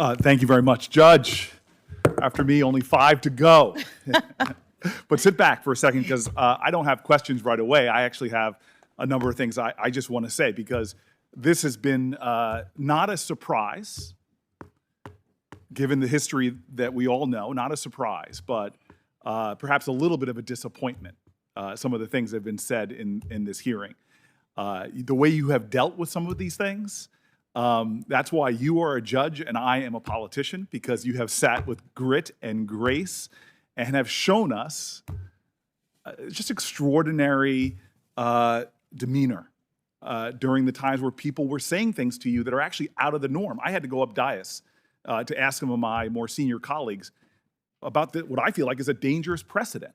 Thank you very much, Judge. After me, only 5 to go. But sit back for a second, because I don't have questions right away. I actually have a number of things I just want to say, because this has been not a surprise, given the history that we all know, not a surprise, but perhaps a little bit of a disappointment, some of the things that have been said in this hearing. The way you have dealt with some of these things, that's why you are a judge and I am a politician, because you have sat with grit and grace and have shown us just extraordinary demeanor during the times where people were saying things to you that are actually out of the norm. I had to go up dais to ask some of my more senior colleagues about what I feel like is a dangerous precedent.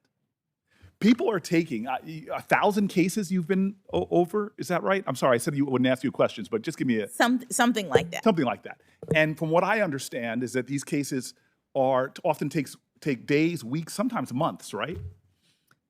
People are taking 1,000 cases you've been over, is that right? I'm sorry, I said you wouldn't ask you questions, but just give me a... Something like that. Something like that. And from what I understand is that these cases often take days, weeks, sometimes months, right?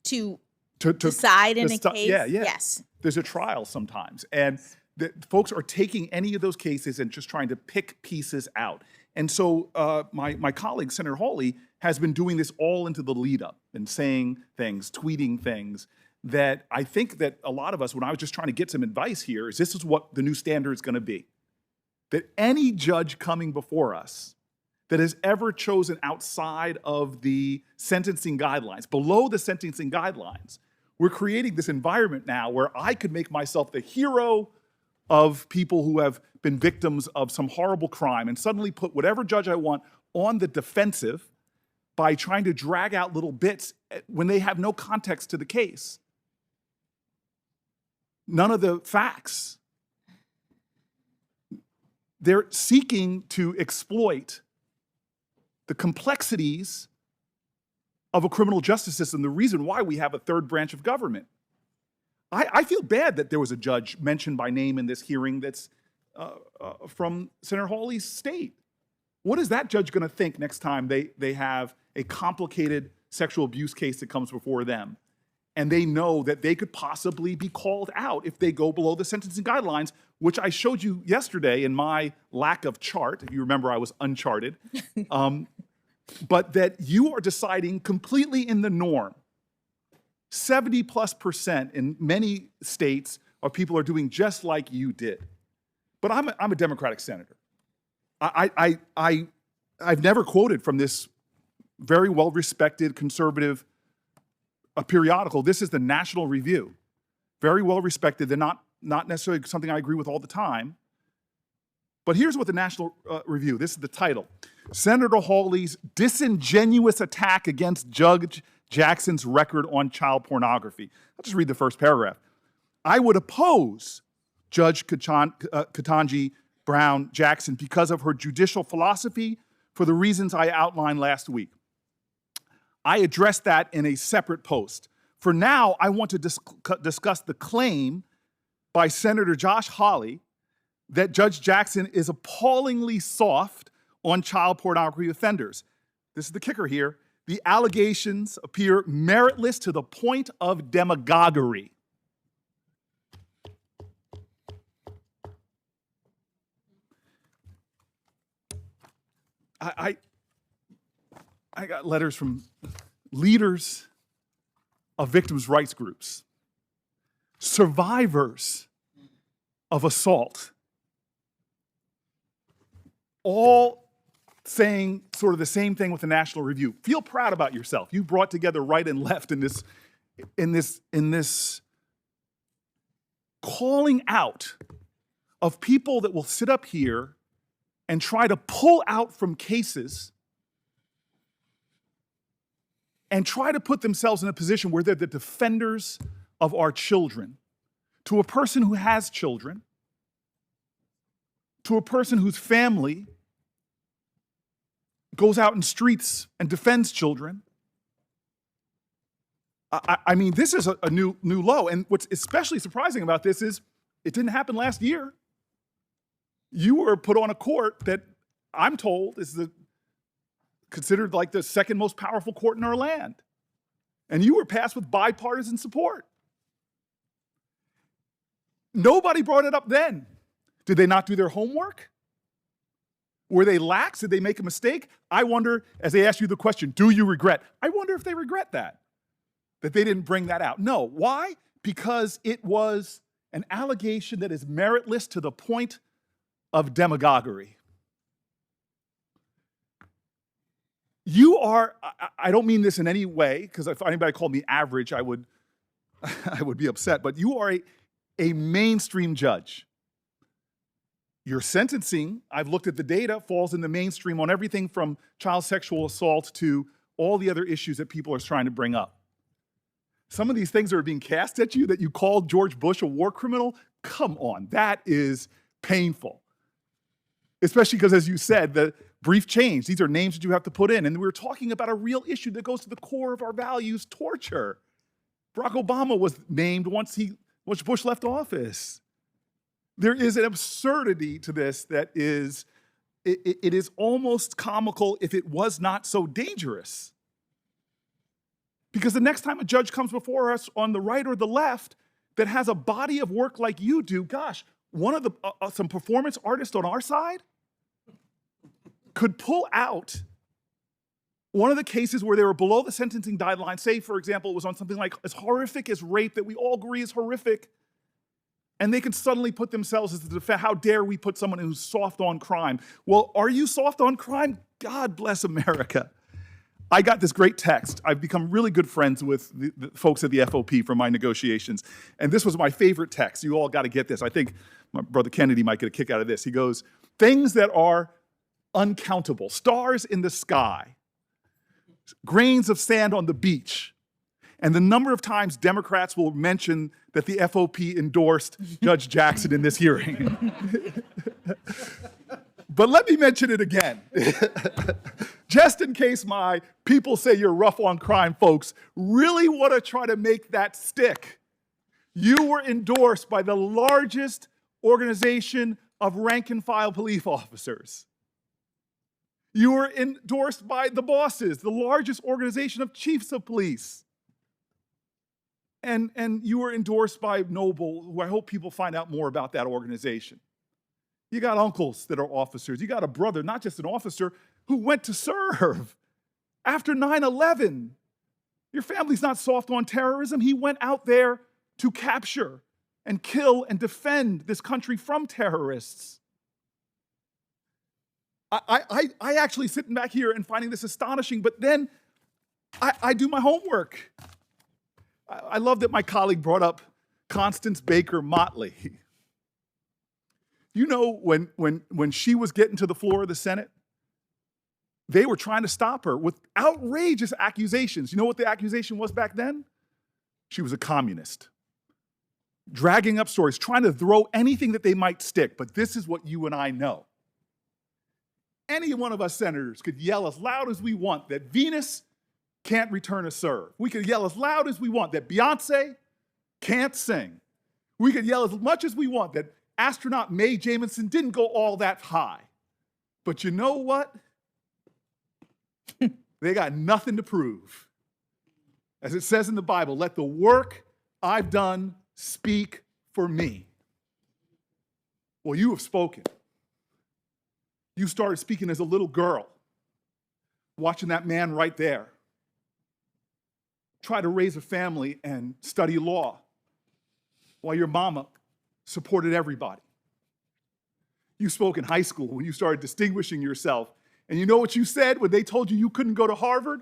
To decide in a case? Yeah. Yes. There's a trial sometimes. And the folks are taking any of those cases and just trying to pick pieces out. And so my colleague, Senator Hawley, has been doing this all into the lead up and saying things, tweeting things that I think that a lot of us, when I was just trying to get some advice here, is this is what the new standard is going to be. That any judge coming before us that has ever chosen outside of the sentencing guidelines, below the sentencing guidelines, we're creating this environment now where I could make myself the hero of people who have been victims of some horrible crime and suddenly put whatever judge I want on the defensive by trying to drag out little bits when they have no context to the case. None of the facts. They're seeking to exploit the complexities of a criminal justice system, the reason why we have a third branch of government. I feel bad that there was a judge mentioned by name in this hearing that's from Senator Hawley's state. What is that judge going to think next time they have a complicated sexual abuse case that comes before them, and they know that they could possibly be called out if they go below the sentencing guidelines, which I showed you yesterday in my lack of chart. If you remember, I was uncharted. But that you are deciding completely in the norm. 70+% in many states of people are doing just like you did. But I'm a Democratic senator. I've never quoted from this very well-respected conservative periodical. This is the National Review. Very well-respected. They're not necessarily something I agree with all the time. But here's what the National Review, this is the title. Senator Hawley's disingenuous attack against Judge Jackson's record on child pornography. I'll just read the first paragraph. I would oppose Judge Ketanji Brown Jackson because of her judicial philosophy for the reasons I outlined last week. I addressed that in a separate post. For now, I want to discuss the claim by Senator Josh Hawley that Judge Jackson is appallingly soft on child pornography offenders. This is the kicker here. The allegations appear meritless to the point of demagoguery. I got letters from leaders of victims' rights groups, survivors of assault, all saying sort of the same thing with the National Review. Feel proud about yourself. You brought together right and left in this calling out of people that will sit up here and try to pull out from cases and try to put themselves in a position where they're the defenders of our children. To a person who has children, to a person whose family goes out in streets and defends children. I mean, this is a new low. And what's especially surprising about this is it didn't happen last year. You were put on a court that I'm told is considered like the second most powerful court in our land. And you were passed with bipartisan support. Nobody brought it up then. Did they not do their homework? Were they lax? Did they make a mistake? I wonder, as they ask you the question, do you regret? I wonder if they regret that they didn't bring that out. No. Why? Because it was an allegation that is meritless to the point of demagoguery. You are, I don't mean this in any way, because if anybody called me average, I would be upset, but you are a mainstream judge. Your sentencing, I've looked at the data, falls in the mainstream on everything from child sexual assault to all the other issues that people are trying to bring up. Some of these things that are being cast at you, that you called George Bush a war criminal, come on, that is painful. Especially because, as you said, the brief change, these are names that you have to put in. And we're talking about a real issue that goes to the core of our values, torture. Barack Obama was named once Bush left office. There is an absurdity to this that is, it is almost comical if it was not so dangerous. Because the next time a judge comes before us on the right or the left that has a body of work like you do, gosh, one of the some performance artists on our side could pull out one of the cases where they were below the sentencing guideline, say, for example, it was on something like as horrific as rape that we all agree is horrific, and they can suddenly put themselves as the defense. How dare we put someone who's soft on crime? Well, are you soft on crime? God bless America. I got this great text. I've become really good friends with the folks at the FOP from my negotiations, and this was my favorite text. You all got to get this. I think my brother Kennedy might get a kick out of this. He goes, things that are uncountable, stars in the sky, grains of sand on the beach, and the number of times Democrats will mention that the FOP endorsed Judge Jackson in this hearing. But let me mention it again. Just in case my people say you're rough on crime folks really want to try to make that stick. You were endorsed by the largest organization of rank and file police officers. You were endorsed by the bosses, the largest organization of chiefs of police. And you were endorsed by Noble, who I hope people find out more about that organization. You got uncles that are officers. You got a brother, not just an officer, who went to serve after 9/11. Your family's not soft on terrorism. He went out there to capture and kill and defend this country from terrorists. I actually sitting back here and finding this astonishing, but then I do my homework. I love that my colleague brought up Constance Baker Motley. You know, when she was getting to the floor of the Senate, they were trying to stop her with outrageous accusations. You know what the accusation was back then? She was a communist. Dragging up stories, trying to throw anything that they might stick. But this is what you and I know. Any one of us senators could yell as loud as we want that Venus can't return a serve. We could yell as loud as we want that Beyonce can't sing. We could yell as much as we want that astronaut Mae Jemison didn't go all that high. But you know what? They got nothing to prove. As it says in the Bible, let the work I've done speak for me. Well, you have spoken. You started speaking as a little girl, watching that man right there try to raise a family and study law while your mama supported everybody. You spoke in high school when you started distinguishing yourself. And you know what you said when they told you couldn't go to Harvard?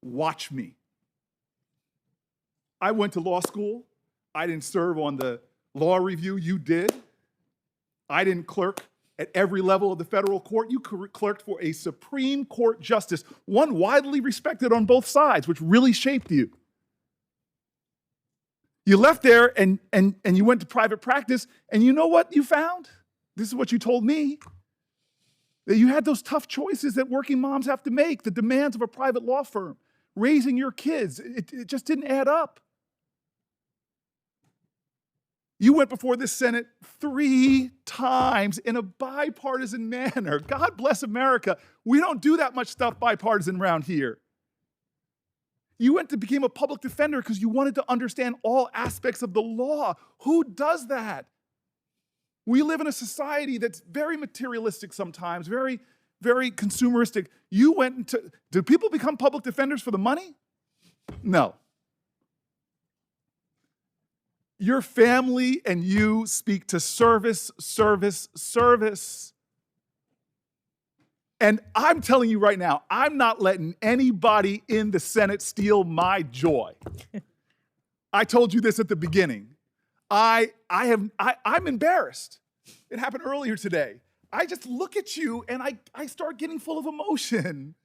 Watch me. I went to law school. I didn't serve on the law review. You did. I didn't clerk at every level of the federal court. You clerked for a Supreme Court justice, one widely respected on both sides, which really shaped you. You left there and you went to private practice, and you know what you found? This is what you told me. That you had those tough choices that working moms have to make, the demands of a private law firm, raising your kids. It just didn't add up. You went before this Senate 3 times in a bipartisan manner. God bless America. We don't do that much stuff bipartisan around here. You went to become a public defender because you wanted to understand all aspects of the law. Who does that? We live in a society that's very materialistic sometimes, very, very consumeristic. You went into, do people become public defenders for the money? No. Your family and you speak to service, service, service. And I'm telling you right now, I'm not letting anybody in the Senate steal my joy. I told you this at the beginning. I'm embarrassed. It happened earlier today. I just look at you and I start getting full of emotion.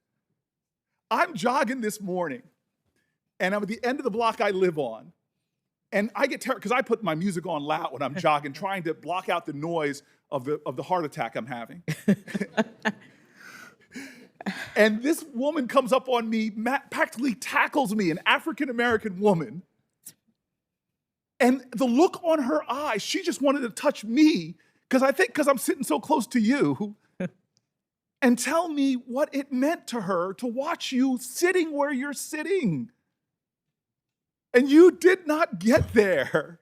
I'm jogging this morning, and I'm at the end of the block I live on. And I get terrified because I put my music on loud when I'm jogging, trying to block out the noise of the heart attack I'm having. And this woman comes up on me, practically tackles me, an African-American woman. And the look on her eyes, she just wanted to touch me because I'm sitting so close to you, and tell me what it meant to her to watch you sitting where you're sitting. And you did not get there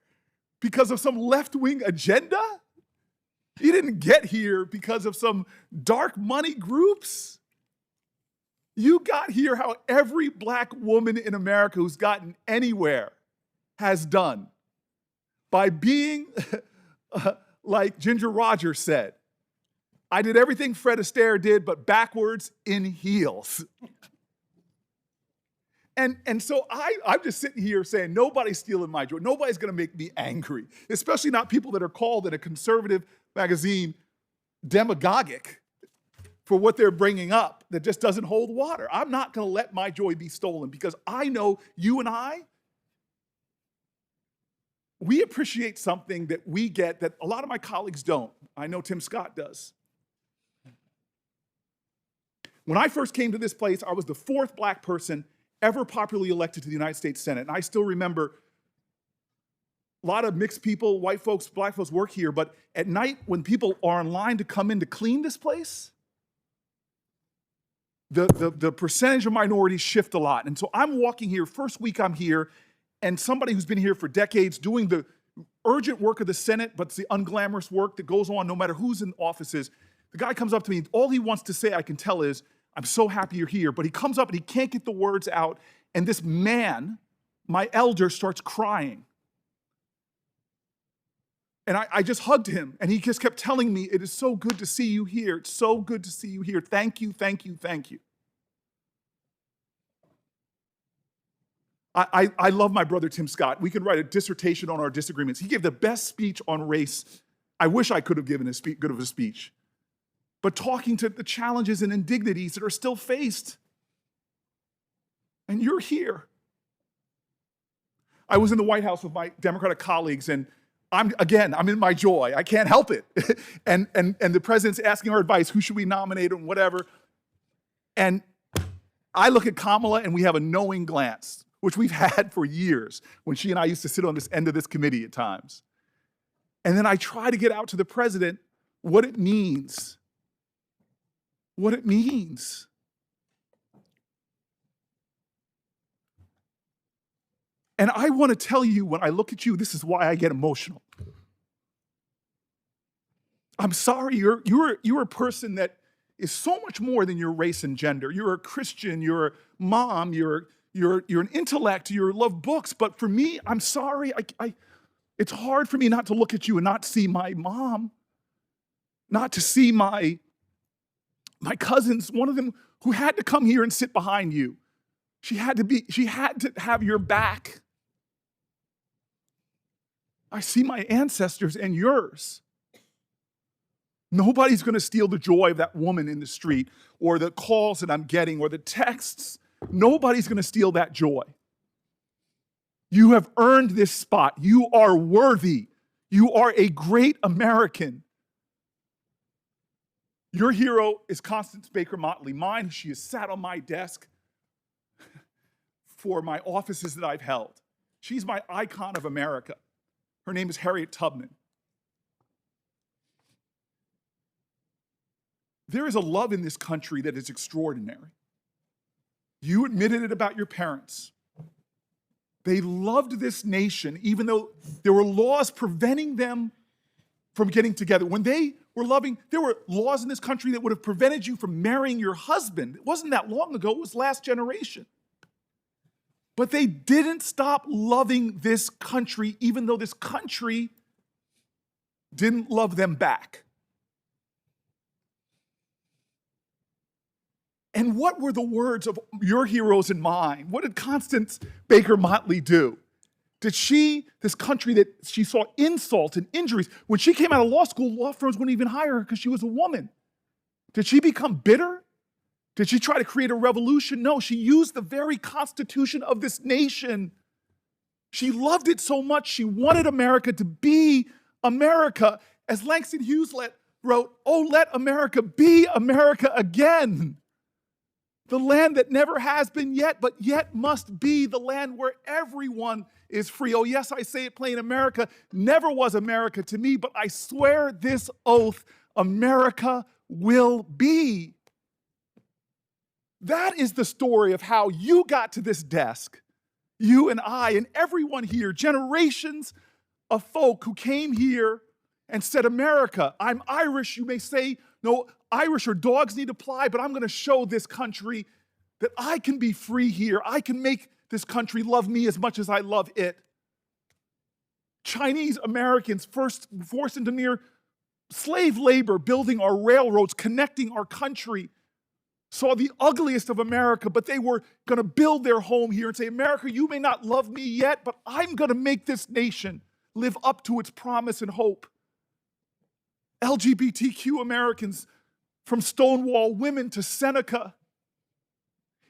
because of some left-wing agenda. You didn't get here because of some dark money groups. You got here how every black woman in America who's gotten anywhere has done, by being like Ginger Rogers said, I did everything Fred Astaire did, but backwards in heels. And so I'm just sitting here saying, nobody's stealing my joy. Nobody's gonna make me angry, especially not people that are called in a conservative magazine demagogic for what they're bringing up that just doesn't hold water. I'm not gonna let my joy be stolen because I know you and we appreciate something that we get that a lot of my colleagues don't. I know Tim Scott does. When I first came to this place, I was the 4th black person ever popularly elected to the United States Senate. And I still remember a lot of mixed people, white folks, black folks work here, but at night when people are in line to come in to clean this place, the percentage of minorities shift a lot. And so I'm walking here, first week I'm here, and somebody who's been here for decades doing the urgent work of the Senate, but it's the unglamorous work that goes on no matter who's in offices. The guy comes up to me, all he wants to say, I can tell, is, I'm so happy you're here. But he comes up and he can't get the words out. And this man, my elder, starts crying. And I just hugged him. And he just kept telling me, it is so good to see you here. It's so good to see you here. Thank you, thank you, thank you. I love my brother, Tim Scott. We could write a dissertation on our disagreements. He gave the best speech on race. I wish I could have given good of a speech. But talking to the challenges and indignities that are still faced. And you're here. I was in the White House with my Democratic colleagues, and I'm in my joy. I can't help it. and the president's asking our advice, who should we nominate and whatever. And I look at Kamala and we have a knowing glance, which we've had for years when she and I used to sit on this end of this committee at times. And then I try to get out to the president what it means. What it means. And I want to tell you, when I look at you, this is why I get emotional. I'm sorry, you're a person that is so much more than your race and gender. You're a Christian, you're a mom, you're an intellect, you love books, but for me, I'm sorry, it's hard for me not to look at you and not see my mom, not to see my cousins, one of them who had to come here and sit behind you. She had to have your back. I see my ancestors and yours. Nobody's going to steal the joy of that woman in the street or the calls that I'm getting or the texts. Nobody's going to steal that joy. You have earned this spot. You are worthy. You are a great American. Your hero is Constance Baker Motley. Mine, she has sat on my desk for my offices that I've held. She's my icon of America. Her name is Harriet Tubman. There is a love in this country that is extraordinary. You admitted it about your parents. They loved this nation, even though there were laws preventing them from getting together. When they were loving, there were laws in this country that would have prevented you from marrying your husband. It wasn't that long ago, it was last generation. But they didn't stop loving this country, even though this country didn't love them back. And what were the words of your heroes and mine? What did Constance Baker Motley do? Did she, this country that she saw insult and injuries, when she came out of law school, law firms wouldn't even hire her because she was a woman. Did she become bitter? Did she try to create a revolution? No, she used the very constitution of this nation. She loved it so much, she wanted America to be America. As Langston Hughes wrote, "Oh, let America be America again. The land that never has been yet, but yet must be, the land where everyone is free." Oh, yes, I say it plain, America never was America to me, but I swear this oath, America will be. That is the story of how you got to this desk, you and I and everyone here, generations of folk who came here and said, America, I'm Irish. You may say, no, Irish or dogs need to fly, but I'm going to show this country that I can be free here. I can make this country love me as much as I love it. Chinese Americans first forced into near slave labor, building our railroads, connecting our country, saw the ugliest of America, but they were going to build their home here and say, America, you may not love me yet, but I'm going to make this nation live up to its promise and hope. LGBTQ Americans, from Stonewall women to Seneca,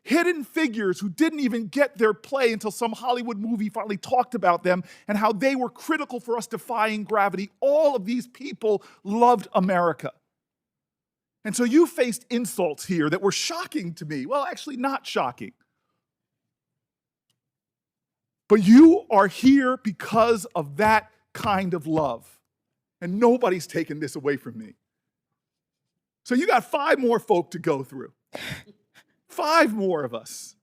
hidden figures who didn't even get their play until some Hollywood movie finally talked about them and how they were critical for us defying gravity. All of these people loved America. And so you faced insults here that were shocking to me. Well, actually not shocking. But you are here because of that kind of love. And nobody's taken this away from me. So you got 5 more folk to go through. 5 more of us.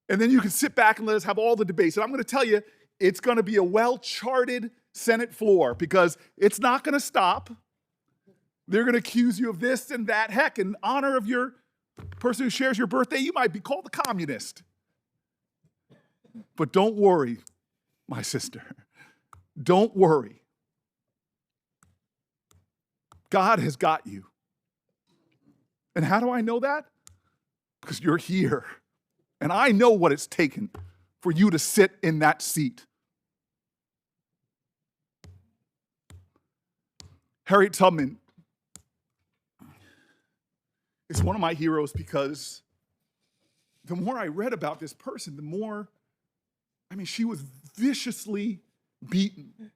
And then you can sit back and let us have all the debates. And I'm going to tell you, it's going to be a well-charted Senate floor because it's not going to stop. They're going to accuse you of this and that. Heck, in honor of your person who shares your birthday, you might be called a communist. But don't worry, my sister. Don't worry. God has got you. And how do I know that? Because you're here. And I know what it's taken for you to sit in that seat. Harriet Tubman is one of my heroes because the more I read about this person, the more, she was viciously beaten.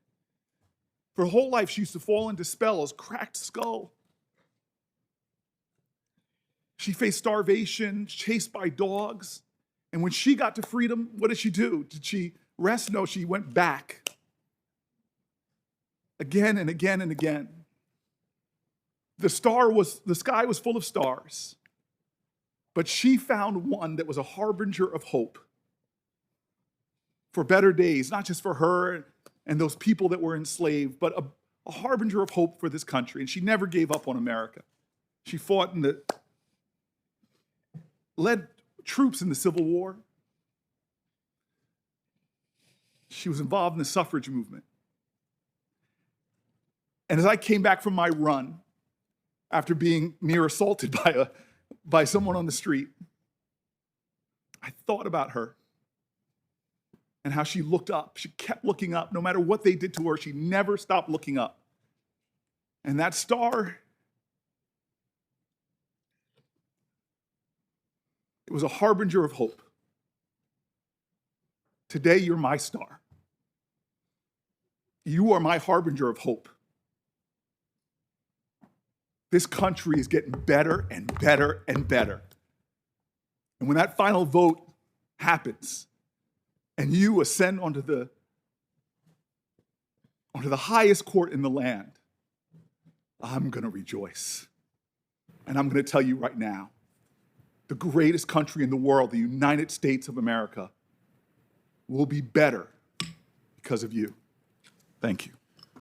For her whole life, she used to fall into spells, cracked skull. She faced starvation, chased by dogs. And when she got to freedom, what did she do? Did she rest? No, she went back. Again and again and again. The sky was full of stars. But she found one that was a harbinger of hope for better days, not just for her and those people that were enslaved, but a harbinger of hope for this country. And she never gave up on America. She fought led troops in the Civil War. She was involved in the suffrage movement. And as I came back from my run, after being near assaulted by someone on the street, I thought about her and how she looked up. She kept looking up. No matter what they did to her, she never stopped looking up. And that star, it was a harbinger of hope. Today, you're my star. You are my harbinger of hope. This country is getting better and better and better. And when that final vote happens and you ascend onto the highest court in the land, I'm going to rejoice. And I'm going to tell you right now, the greatest country in the world, the United States of America, will be better because of you. Thank you.